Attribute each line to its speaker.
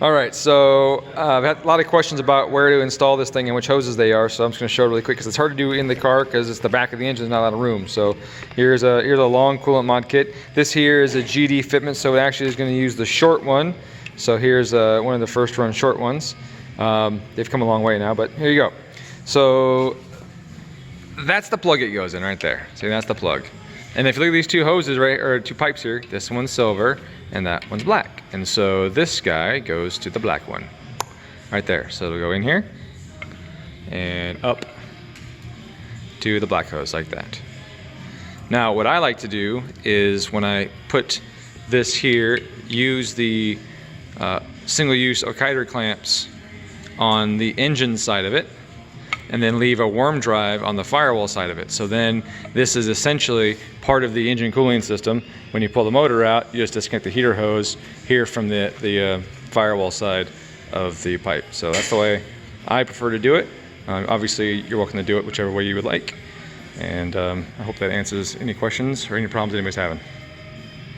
Speaker 1: All right, so I've had a lot of questions about where to install this thing and which hoses they are, so I'm just going to show it really quick because it's hard to do in the car because it's the back of the engine, there's not a lot of room. So here's a long coolant mod kit. This here is a GD fitment, so it actually is going to use the short one. So here's one of the first run short ones. They've come a long way now, but here you go. So that's the plug it goes in right there. See, that's the plug. And if you look at these two hoses, right, or two pipes here, this one's silver and that one's black. And so this guy goes to the black one right there. So it'll go in here and up to the black hose like that. Now, what I like to do is when I put this here, use the single-use Okider clamps on the engine side of it, and then leave a worm drive on the firewall side of it. So then this is essentially part of the engine cooling system. When you pull the motor out, you just disconnect the heater hose here from the firewall side of the pipe. So that's the way I prefer to do it. Obviously, you're welcome to do it whichever way you would like. And I hope that answers any questions or any problems anybody's having.